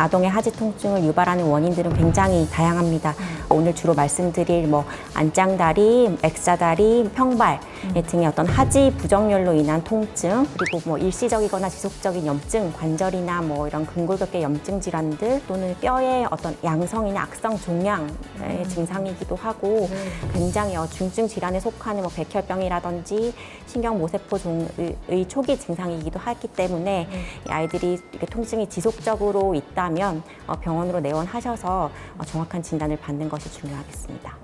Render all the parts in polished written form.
아동의 하지 통증을 유발하는 원인들은 굉장히 다양합니다. 오늘 주로 말씀드릴 안짱다리, X자다리, 평발 등의 어떤 하지 부정렬로 인한 통증, 그리고 일시적이거나 지속적인 염증, 관절이나 이런 근골격계 염증 질환들, 또는 뼈의 어떤 양성이나 악성 종양의 증상이기도 하고, 굉장히 중증 질환에 속하는 백혈병이라든지 신경모세포종의 초기 증상이기도 하기 때문에 이 아이들이 이렇게 통증이 지속적으로 있다면 병원으로 내원하셔서 정확한 진단을 받는 것이 중요하겠습니다.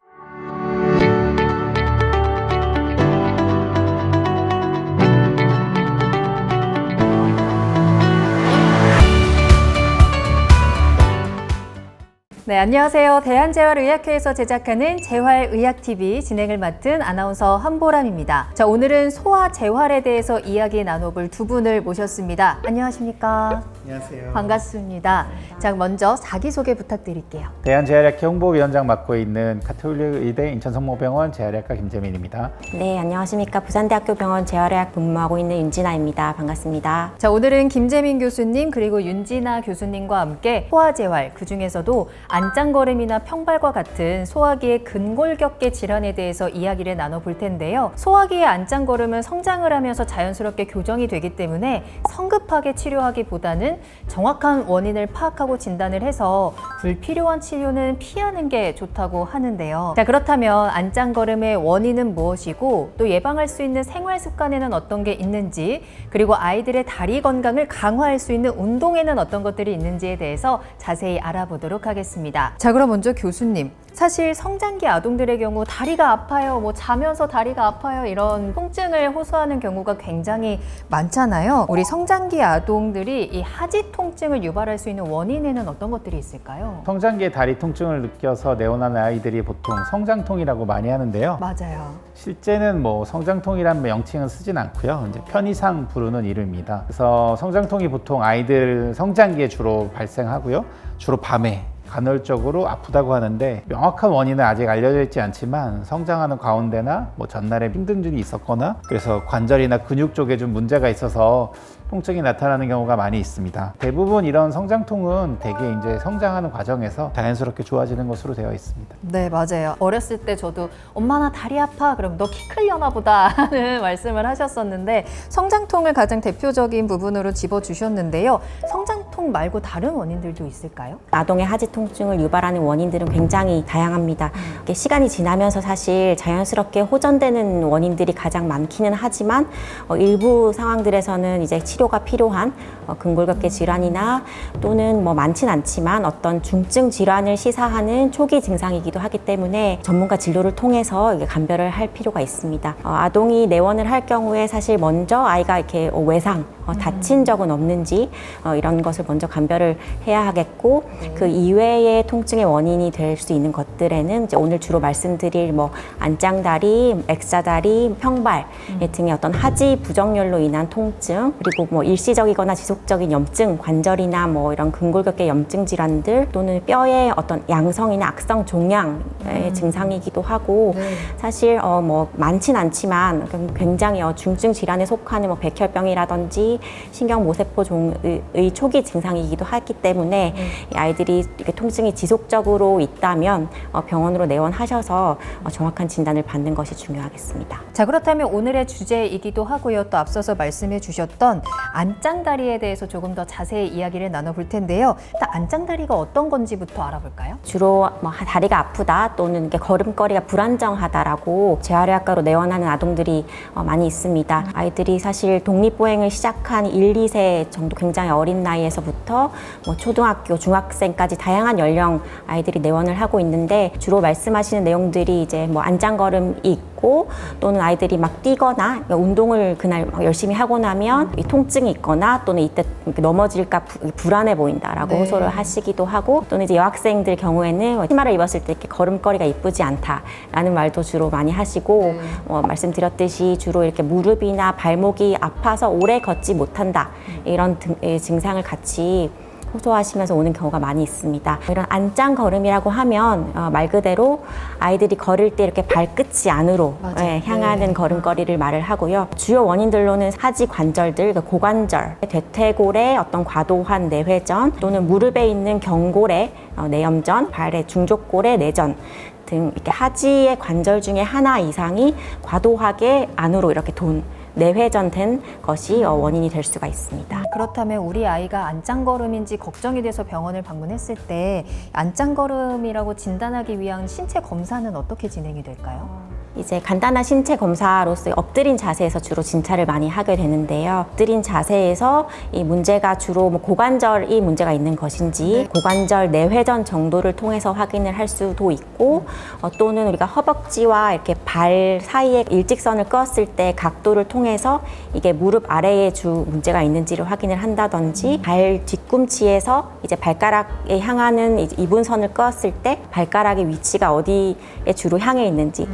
네, 안녕하세요. 대한재활의학회에서 제작하는 재활의학TV 진행을 맡은 아나운서 한보람입니다. 자, 오늘은 소아재활에 대해서 이야기 나눠볼 두 분을 모셨습니다. 안녕하십니까? 안녕하세요. 반갑습니다. 자, 먼저 자기소개 부탁드릴게요. 대한재활의학회 홍보위원장 맡고 있는 가톨릭 의대 인천성모병원 재활의학과 김재민입니다. 네, 안녕하십니까. 부산대학교 병원 재활의학 근무하고 있는 윤진아입니다. 반갑습니다. 자, 오늘은 김재민 교수님 그리고 윤진아 교수님과 함께 소아재활, 그중에서도 안짱거름이나 평발과 같은 소아기의 근골격계 질환에 대해서 이야기를 나눠볼 텐데요. 소아기의 안짱거름은 성장을 하면서 자연스럽게 교정이 되기 때문에 성급하게 치료하기보다는 정확한 원인을 파악하고 진단을 해서 불필요한 치료는 피하는 게 좋다고 하는데요. 자, 그렇다면 안짱거름의 원인은 무엇이고 또 예방할 수 있는 생활 습관에는 어떤 게 있는지, 그리고 아이들의 다리 건강을 강화할 수 있는 운동에는 어떤 것들이 있는지에 대해서 자세히 알아보도록 하겠습니다. 자, 그럼 먼저 교수님, 사실 성장기 아동들의 경우 다리가 아파요, 자면서 다리가 아파요, 이런 통증을 호소하는 경우가 굉장히 많잖아요. 우리 성장기 아동들이 이 하지 통증을 유발할 수 있는 원인에는 어떤 것들이 있을까요? 성장기에 다리 통증을 느껴서 내원하는 아이들이 보통 성장통이라고 많이 하는데요. 맞아요. 실제는 성장통이라는 명칭은 쓰진 않고요. 이제 편의상 부르는 이름입니다. 그래서 성장통이 보통 아이들 성장기에 주로 발생하고요. 주로 밤에 간헐적으로 아프다고 하는데 명확한 원인은 아직 알려져 있지 않지만 성장하는 가운데나 전날에 힘든 일이 있었거나 그래서 관절이나 근육 쪽에 좀 문제가 있어서 통증이 나타나는 경우가 많이 있습니다. 대부분 이런 성장통은 대개 이제 성장하는 과정에서 자연스럽게 좋아지는 것으로 되어 있습니다. 네, 맞아요. 어렸을 때 저도 엄마 나 다리 아파, 그럼 너 키 클려나 보다 하는 말씀을 하셨었는데, 성장통을 가장 대표적인 부분으로 집어주셨는데요. 성장통 말고 다른 원인들도 있을까요? 아동의 하지 통증을 유발하는 원인들은 굉장히 다양합니다. 이게 시간이 지나면서 사실 자연스럽게 호전되는 원인들이 가장 많기는 하지만 일부 상황들에서는 이제 치료가 필요한 근골격계 질환이나 또는 많진 않지만 어떤 중증 질환을 시사하는 초기 증상이기도 하기 때문에 전문가 진료를 통해서 이게 감별을 할 필요가 있습니다. 아동이 내원을 할 경우에 사실 먼저 아이가 이렇게 외상, 다친 적은 없는지 이런 것을 먼저 감별을 해야 하겠고, 그 이외의 통증의 원인이 될 수 있는 것들에는 이제 오늘 주로 말씀드릴 안짱다리, X자다리, 평발 등의 어떤 하지 부정렬로 인한 통증, 그리고 일시적이거나 지속적인 염증, 관절이나 이런 근골격계 염증 질환들, 또는 뼈의 어떤 양성이나 악성 종양의 증상이기도 하고, 사실 많진 않지만 굉장히 중증 질환에 속하는 백혈병이라든지 신경모세포종의 초기 증상이기도 하기 때문에 이 아이들이 이렇게 통증이 지속적으로 있다면 병원으로 내원하셔서 정확한 진단을 받는 것이 중요하겠습니다. 자, 그렇다면 오늘의 주제이기도 하고요. 또 앞서서 말씀해 주셨던 안짱다리에 대해서 조금 더 자세히 이야기를 나눠볼 텐데요. 일단 안짱다리가 어떤 건지부터 알아볼까요? 주로 다리가 아프다 또는 이렇게 걸음걸이가 불안정하다라고 재활의학과로 내원하는 아동들이 많이 있습니다. 아이들이 사실 독립보행을 시작한 1, 2세 정도 굉장히 어린 나이에서부터 초등학교, 중학생까지 다양한 연령 아이들이 내원을 하고 있는데, 주로 말씀하시는 내용들이 이제 안짱걸음이 있고, 또는 아이들이 막 뛰거나 운동을 그날 열심히 하고 나면 이 통증이 있거나, 또는 이때 넘어질까 불안해 보인다라고 호소를 하시기도 하고, 또는 이제 여학생들 경우에는 치마를 입었을 때 이렇게 걸음걸이가 이쁘지 않다라는 말도 주로 많이 하시고, 말씀드렸듯이 주로 이렇게 무릎이나 발목이 아파서 오래 걷지 못한다, 이런 증상을 같이 호소하시면서 오는 경우가 많이 있습니다. 이런 안짱 걸음이라고 하면 말 그대로 아이들이 걸을 때 이렇게 발끝이 안으로 향하는 걸음걸이를 말을 하고요. 주요 원인들로는 하지 관절들, 그러니까 고관절, 대퇴골의 어떤 과도한 내회전 또는 무릎에 있는 경골의 내염전, 발의 중족골의 내전 등 이렇게 하지의 관절 중에 하나 이상이 과도하게 안으로 이렇게 내회전된 것이 원인이 될 수가 있습니다. 그렇다면 우리 아이가 안짱걸음인지 걱정이 돼서 병원을 방문했을 때 안짱걸음이라고 진단하기 위한 신체 검사는 어떻게 진행이 될까요? 이제 간단한 신체 검사로서 엎드린 자세에서 주로 진찰을 많이 하게 되는데요. 엎드린 자세에서 이 문제가 주로 고관절이 문제가 있는 것인지 고관절 내회전 정도를 통해서 확인을 할 수도 있고 또는 우리가 허벅지와 이렇게 발 사이에 일직선을 그었을 때 각도를 통해서 이게 무릎 아래에 주 문제가 있는지를 확인을 한다든지 발 뒤꿈치에서 이제 발가락에 향하는 이분선을 그었을 때 발가락의 위치가 어디에 주로 향해 있는지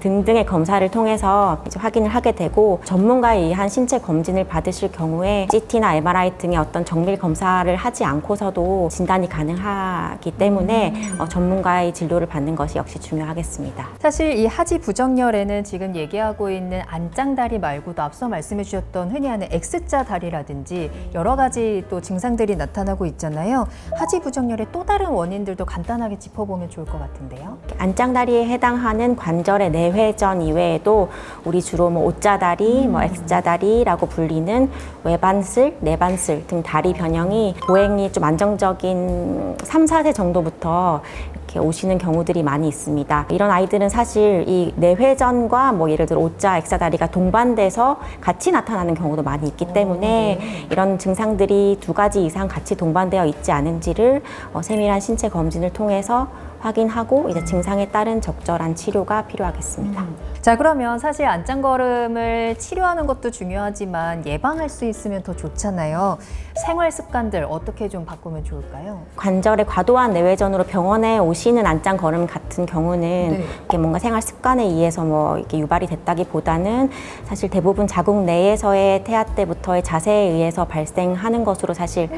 등등의 검사를 통해서 이제 확인을 하게 되고 전문가에 의한 신체 검진을 받으실 경우에 CT나 MRI 등의 어떤 정밀 검사를 하지 않고서도 진단이 가능하기 때문에 전문가의 진료를 받는 것이 역시 중요하겠습니다. 사실 이 하지 부정열에는 지금 얘기하고 있는 안짱다리 말고도 앞서 말씀해 주셨던 흔히 하는 X자 다리라든지 여러 가지 또 증상들이 나타나고 있잖아요. 하지 부정열의 또 다른 원인들도 간단하게 짚어보면 좋을 것 같은데요. 안짱다리에 해당하는 관절의 내회전 이외에도 우리 주로 O자다리, X자다리라고 불리는 외반슬, 내반슬 등 다리 변형이 보행이 좀 안정적인 3, 4세 정도부터 이렇게 오시는 경우들이 많이 있습니다. 이런 아이들은 사실 이 내회전과 예를 들어 O자, X자다리가 동반돼서 같이 나타나는 경우도 많이 있기 때문에 이런 증상들이 2가지 이상 같이 동반되어 있지 않은지를 세밀한 신체 검진을 통해서 확인하고 이제 증상에 따른 적절한 치료가 필요하겠습니다. 자, 그러면 사실 안짱걸음을 치료하는 것도 중요하지만 예방할 수 있으면 더 좋잖아요. 생활 습관들 어떻게 좀 바꾸면 좋을까요? 관절의 과도한 내외전으로 병원에 오시는 안짱걸음 같은 경우는 이렇게 뭔가 생활 습관에 의해서 이렇게 유발이 됐다기보다는 사실 대부분 자궁 내에서의 태아 때부터의 자세에 의해서 발생하는 것으로 사실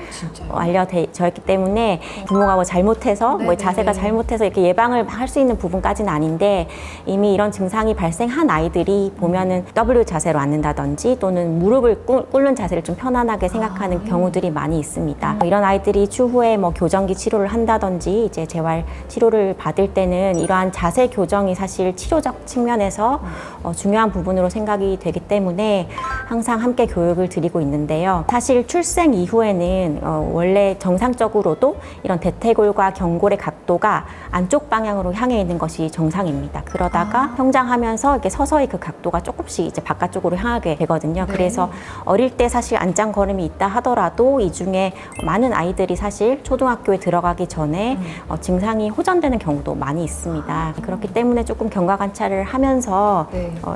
알려져 있기 때문에 부모가 잘못해서 자세가 잘못해서 이렇게 예방을 할 수 있는 부분까지는 아닌데 이미 이런 증상이 발생한 아이들이 보면은 W 자세로 앉는다든지 또는 무릎을 꿇는 자세를 좀 편안하게 생각하는 경우들이 많이 있습니다. 이런 아이들이 추후에 교정기 치료를 한다든지 이제 재활 치료를 받을 때는 이러한 자세 교정이 사실 치료적 측면에서 중요한 부분으로 생각이 되기 때문에 항상 함께 교육을 드리고 있는데요. 사실 출생 이후에는 원래 정상적으로도 이런 대퇴골과 경골의 각도가 안쪽 방향으로 향해 있는 것이 정상입니다. 그러다가 성장하면서 이렇게 서서히 그 각도가 조금씩 이제 바깥쪽으로 향하게 되거든요. 그래서 어릴 때 사실 안짱걸음이 있다 하더라도 이 중에 많은 아이들이 사실 초등학교에 들어가기 전에 증상이 호전되는 경우도 많이 있습니다. 그렇기 때문에 조금 경과 관찰을 하면서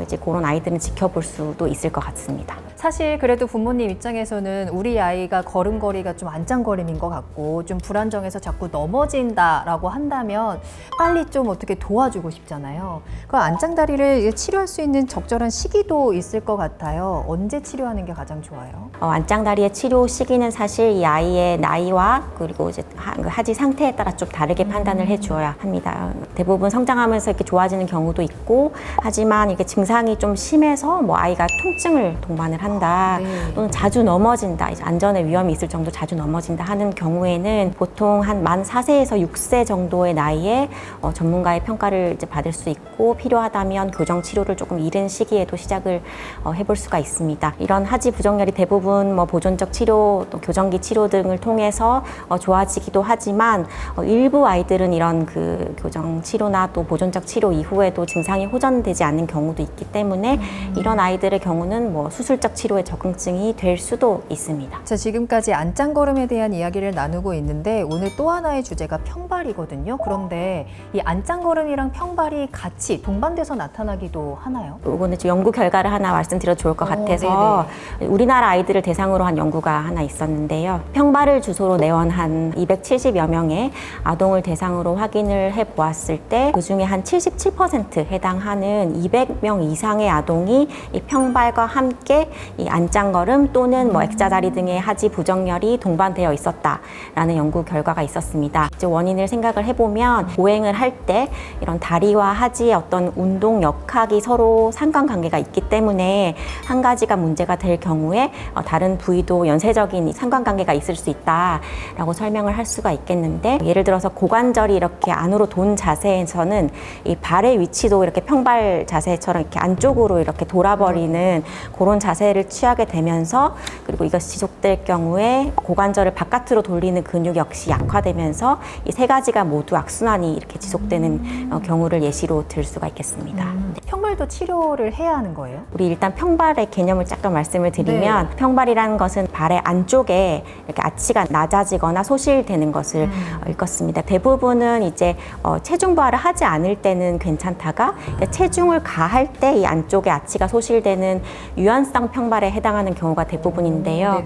이제 그런 아이들은 지켜볼 수도 있을 것 같습니다. 사실 그래도 부모님 입장에서는 우리 아이가 걸음걸이가 좀 안짱거림인 것 같고 좀 불안정해서 자꾸 넘어진다라고 한다면 빨리 좀 어떻게 도와주고 싶잖아요. 그 안짱다리를 치료할 수 있는 적절한 시기도 있을 것 같아요. 언제 치료하는 게 가장 좋아요? 안짱다리의 치료 시기는 사실 이 아이의 나이와 그리고 이제 하지 상태에 따라 좀 다르게 판단을 해주어야 합니다. 대부분 성장하면서 이렇게 좋아지는 경우도 있고 하지만 이게 증상이 좀 심해서 아이가 통증을 동반을 한다 또는 자주 넘어진다, 이제 안전에 위험이 있을 정도 자주 넘어진다 하는 경우에는 보통 한 만 4세에서 6세 정도의 나이에 전문가의 평가를 이제 받을 수 있고 필요하다면 교정 치료를 조금 이른 시기에도 시작을 해볼 수가 있습니다. 이런 하지 부정열이 대부분 보존적 치료, 또 교정기 치료 등을 통해서 좋아지기도 하지만 일부 아이들은 이런 그 교정 치료나 또 보존적 치료 이후에도 증상이 호전되지 않는 경우도 있기 때문에 이런 아이들의 경우는 수술적 치료에 적응증이 될 수도 있습니다. 자, 지금까지 안짱걸음에 대한 이야기를 나누고 있는데 오늘 또 하나의 주제가 평발이거든요. 그런데 이 안짱걸음이랑 평발이 같이 동반돼서 나타나기도 하나요? 이거는 연구 결과를 하나 말씀드려도 좋을 것 같아서 우리나라 아이들을 대상으로 한 연구가 하나 있었는데요. 평발을 주소로 내원한 270여 명의 아동을 대상으로 확인을 해보았을 때 그중에 한 77% 해당하는 200명 이상의 아동이 이 평발과 함께 이 안짱걸음 또는 뭐 액자다리 등의 하지 부정열이 동반되어 있었다라는 연구 결과가 있었습니다. 이제 원인을 생각을 해보면 보행을 할 때 이런 다리와 하지의 어떤 운동 역학이 서로 상관관계가 있기 때문에 한 가지가 문제가 될 경우에 다른 부위도 연쇄적인 상관관계가 있을 수 있다라고 설명을 할 수가 있겠는데, 예를 들어서 고관절이 이렇게 안으로 돈 자세에서는 이 발의 위치도 이렇게 평발 자세처럼 이렇게 안쪽으로 이렇게 돌아버리는 그런 자세를 취하게 되면서, 그리고 이것이 지속될 경우에 고관절을 바깥으로 돌리는 근육 역시 약화되면서 이 세 가지가 모두 악순환이 이렇게 지속되는 경우를 예시로 들 수가 있겠습니다. 평발도 치료를 해야 하는 거예요? 우리 일단 평발의 개념을 잠깐 말씀을 드리면, 평발이라는 것은 발의 안쪽에 이렇게 아치가 낮아지거나 소실되는 것을 일컫습니다. 대부분은 이제 체중 부하를 하지 않을 때는 괜찮다가 체중을 가할 때 이 안쪽에 아치가 소실되는 유연성 평발에 해당하는 경우가 대부분인데요.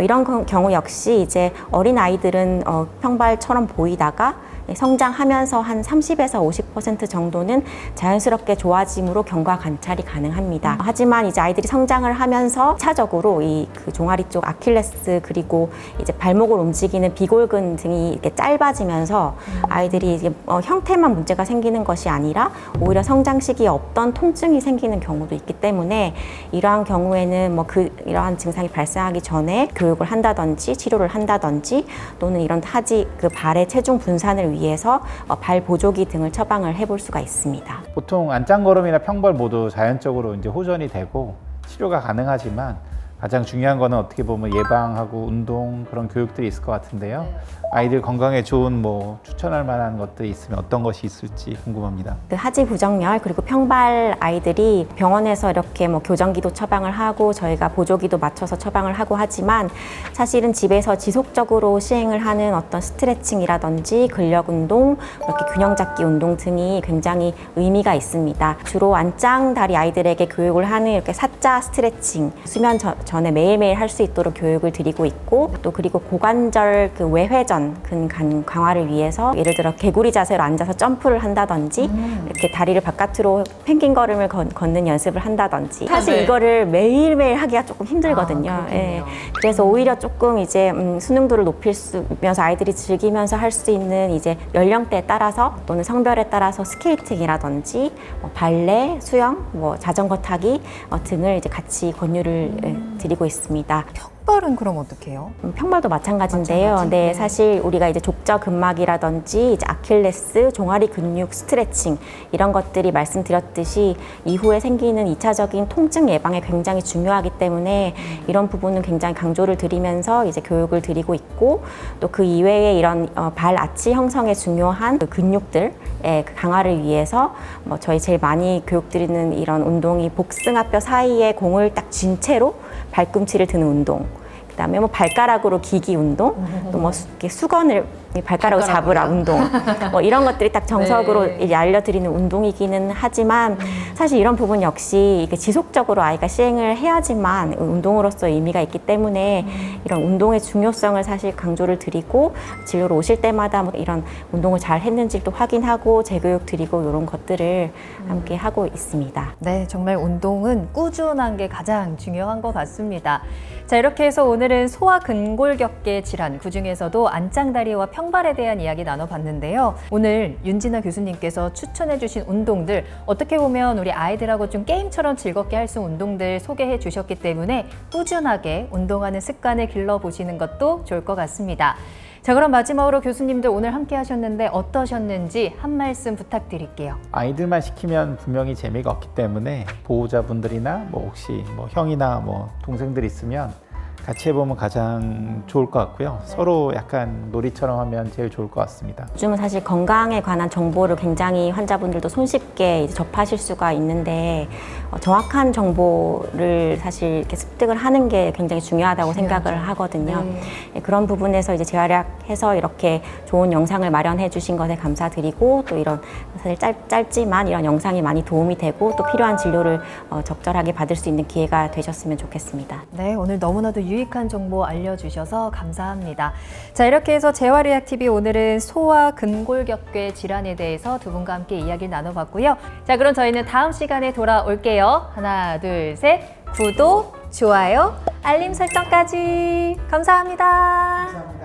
이런 경우 역시 이제 어린 아이들은 평발처럼 보이다가 성장하면서 한 30에서 50% 정도는 자연스럽게 좋아짐으로 경과 관찰이 가능합니다. 하지만 이제 아이들이 성장을 하면서 차적으로 이 그 종아리 쪽 아킬레스 그리고 이제 발목을 움직이는 비골근 등이 이렇게 짧아지면서 아이들이 이제 형태만 문제가 생기는 것이 아니라 오히려 성장 시기에 없던 통증이 생기는 경우도 있기 때문에, 이러한 경우에는 뭐 이러한 증상이 발생하기 전에 교육을 한다든지 치료를 한다든지, 또는 이런 하지 그 발의 체중 분산을 위해서 발 보조기 등을 처방을 해볼 수가 있습니다. 보통 안짱걸음이나 평발 모두 자연적으로 이제 호전이 되고 치료가 가능하지만, 가장 중요한 거는 어떻게 보면 예방하고 운동, 그런 교육들이 있을 것 같은데요. 아이들 건강에 좋은 뭐 추천할 만한 것들이 있으면 어떤 것이 있을지 궁금합니다. 그 하지 부정열 그리고 평발 아이들이 병원에서 이렇게 뭐 교정기도 처방을 하고 저희가 보조기도 맞춰서 처방을 하고 하지만, 사실은 집에서 지속적으로 시행을 하는 어떤 스트레칭이라든지 근력 운동, 이렇게 균형 잡기 운동 등이 굉장히 의미가 있습니다. 주로 안짱다리 아이들에게 교육을 하는 이렇게 사자 스트레칭, 수면 전에 매일매일 할 수 있도록 교육을 드리고 있고, 또 그리고 고관절 그 외회전 근간 강화를 위해서 예를 들어 개구리 자세로 앉아서 점프를 한다든지, 이렇게 다리를 바깥으로 펭귄 걸음을 걷는 연습을 한다든지, 사실 이거를 매일매일 하기가 조금 힘들거든요. 예. 그래서 오히려 조금 이제 수능도를 높이면서 아이들이 즐기면서 할 수 있는 이제 연령대에 따라서 또는 성별에 따라서 스케이팅이라든지 발레, 수영, 뭐 자전거 타기 등을 이제 같이 권유를 드리고 있습니다. 평발은 그럼 어떻게 해요? 평발도 마찬가지인데요. 네, 사실 우리가 이제 족저근막이라든지 이제 아킬레스, 종아리 근육 스트레칭 이런 것들이 말씀드렸듯이 이후에 생기는 2차적인 통증 예방에 굉장히 중요하기 때문에 이런 부분은 굉장히 강조를 드리면서 이제 교육을 드리고 있고, 또 그 이외에 이런 발 아치 형성에 중요한 그 근육들의 강화를 위해서 뭐 저희 제일 많이 교육드리는 이런 운동이 복숭아뼈 사이에 공을 딱 쥔 채로 발꿈치를 드는 운동, 그다음에 뭐 발가락으로 기기 운동, 또 뭐 수건을 발가락으로 잡으라 운동, 뭐 이런 것들이 딱 정석으로 이제 알려드리는 운동이기는 하지만, 사실 이런 부분 역시 이게 지속적으로 아이가 시행을 해야지만 운동으로서 의미가 있기 때문에 이런 운동의 중요성을 사실 강조를 드리고, 진료로 오실 때마다 뭐 이런 운동을 잘 했는지 또 확인하고 재교육 드리고 이런 것들을 함께 하고 있습니다. 네, 정말 운동은 꾸준한 게 가장 중요한 것 같습니다. 자, 이렇게 해서 오늘은 소아근골격계 질환, 그중에서도 안짱다리와 평발에 대한 이야기 나눠봤는데요. 오늘 윤진아 교수님께서 추천해주신 운동들, 어떻게 보면 우리 아이들하고 좀 게임처럼 즐겁게 할 수 있는 운동들 소개해 주셨기 때문에 꾸준하게 운동하는 습관을 길러보시는 것도 좋을 것 같습니다. 자, 그럼 마지막으로 교수님들 오늘 함께 하셨는데 어떠셨는지 한 말씀 부탁드릴게요. 아이들만 시키면 분명히 재미가 없기 때문에 보호자분들이나 뭐 혹시 뭐 형이나 뭐 동생들 있으면 같이 해보면 가장 좋을 것 같고요. 서로 약간 놀이처럼 하면 제일 좋을 것 같습니다. 요즘은 사실 건강에 관한 정보를 굉장히 환자분들도 손쉽게 이제 접하실 수가 있는데, 정확한 정보를 사실 이렇게 습득을 하는 게 굉장히 중요하다고 생각을 하거든요. 그런 부분에서 이제 재활약해서 이렇게 좋은 영상을 마련해 주신 것에 감사드리고, 또 이런 사실 짧지만 이런 영상이 많이 도움이 되고 또 필요한 진료를 적절하게 받을 수 있는 기회가 되셨으면 좋겠습니다. 네, 오늘 너무나도 유익한 정보 알려주셔서 감사합니다. 자, 이렇게 해서 재활의학TV 오늘은 소아 근골격계 질환에 대해서 두 분과 함께 이야기를 나눠봤고요. 자, 그럼 저희는 다음 시간에 돌아올게요. 하나, 둘, 셋. 구독, 좋아요, 알림 설정까지. 감사합니다.